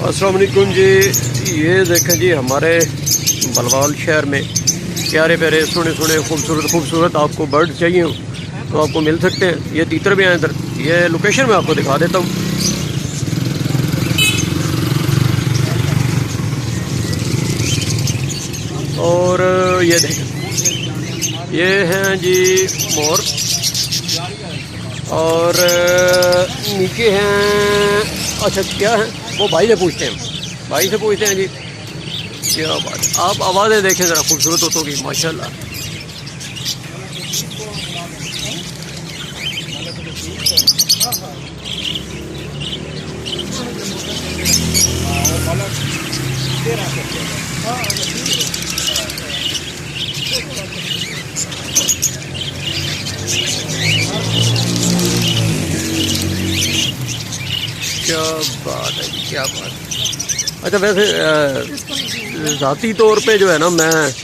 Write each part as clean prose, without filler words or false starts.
अस्सलाम वालेकुम जी। ये देखें जी हमारे बलवाल शहर में प्यारे प्यारे सोने सोने खूबसूरत आपको बर्ड चाहिए हो तो आपको मिल सकते हैं। ये तीतर भी हैं इधर। ये लोकेशन मैं आपको दिखा देता हूँ। और ये देखें, ये हैं जी मोर और नीचे हैं, अच्छा क्या है वो भाई से पूछते हैं जी। क्या बात, आप आवाज़ें देखें ज़रा खूबसूरत होतों की माशाल्लाह। क्या बात है, क्या बात है। अच्छा वैसे ज़ाती तौर पे जो है ना मैं इस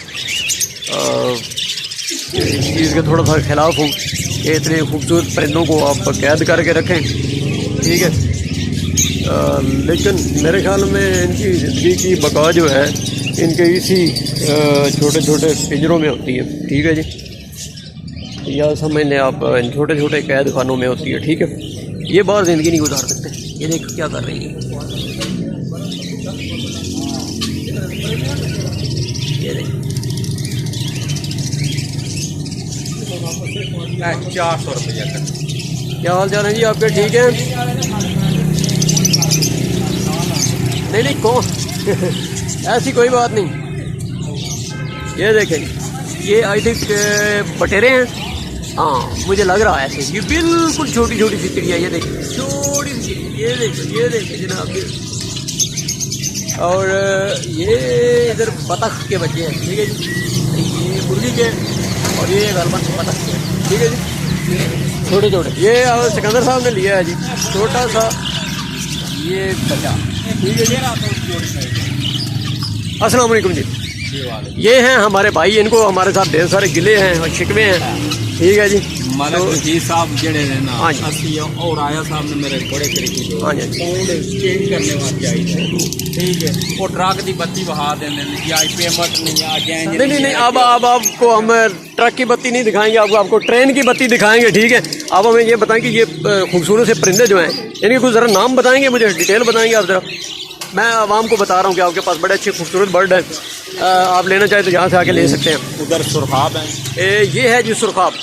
चीज़ के थोड़ा सा ख़िलाफ़ हूँ कि इतने खूबसूरत परिंदों को आप कैद करके रखें, ठीक है। लेकिन मेरे ख्याल में इनकी ज़िंदगी की बका जो है इनके इसी छोटे छोटे पिंजरों में होती है, ठीक है जी। या समझ लें आप इन छोटे छोटे कैद खानों में होती है, ठीक है। ये बाहर ज़िंदगी नहीं गुजार सकते। ये देखो क्या कर रही है, ये देखो 400 रुपये तक। क्या हाल चाल है जी आपके, ठीक है? नहीं कौन ऐसी कोई बात नहीं। ये देखें, ये आई थिंक बटेरे हैं, हाँ मुझे लग रहा है ऐसे। ये बिल्कुल छोटी छोटी सी चिड़िया, ये देखिए छोटी सी, ये देखिए जनाब। और ये इधर बतख के बच्चे हैं, ठीक है जी। ये मुर्गी के और ये गलबन बतख के, ठीक है जी। छोटे छोटे ये सिकंदर साहब ने लिया है जी, छोटा सा ये बच्चा, ठीक है जी। अस्सलाम वालेकुम जी। ये हैं हमारे भाई, इनको हमारे साथ ढेर सारे गिले हैं और शिकवे हैं, ठीक है जी। मलक जी साहब जड़े ने ना, हाँ जी। असि और आया साहब ने मेरे बड़े करीबी हाँ जी चेंज करने वास्ते आई थे, ठीक है। वो ट्रक की बत्ती बहा देने या पेमेंट नहीं आ जाए। नहीं अब आपको हम ट्रक की बत्ती नहीं दिखाएंगे, आपको ट्रेन की बत्ती दिखाएंगे, ठीक है। अब हमें ये बताएं कि ये खूबसूरत से परिंदे जो हैं इनके कुछ ज़रा नाम बताएंगे, मुझे डिटेल बताएंगे आप ज़रा। मैं आवाम को बता रहा हूँ कि आपके पास बड़े अच्छे खूबसूरत बर्ड हैं, आप लेना चाहें तो यहाँ से आके ले सकते हैं। उधर सुरखाब है, ये है जी सुरखाब है।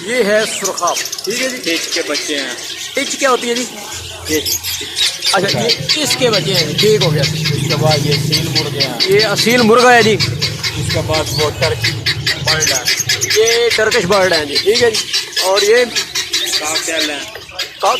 ये है सुरखाब, ठीक है जी। टिच के बच्चे हैं। टिच क्या होती है जी? टिच, अच्छा ये इसके बच्चे हैं, ठीक हो गया। उसके बाद ये सील मुर्गे हैं, ये असील मुर्गा है जी। उसके बाद वो टर्की बर्ड है, ये टर्किश बर्ड है जी, ठीक है जी। और ये काकटेल है। कॉक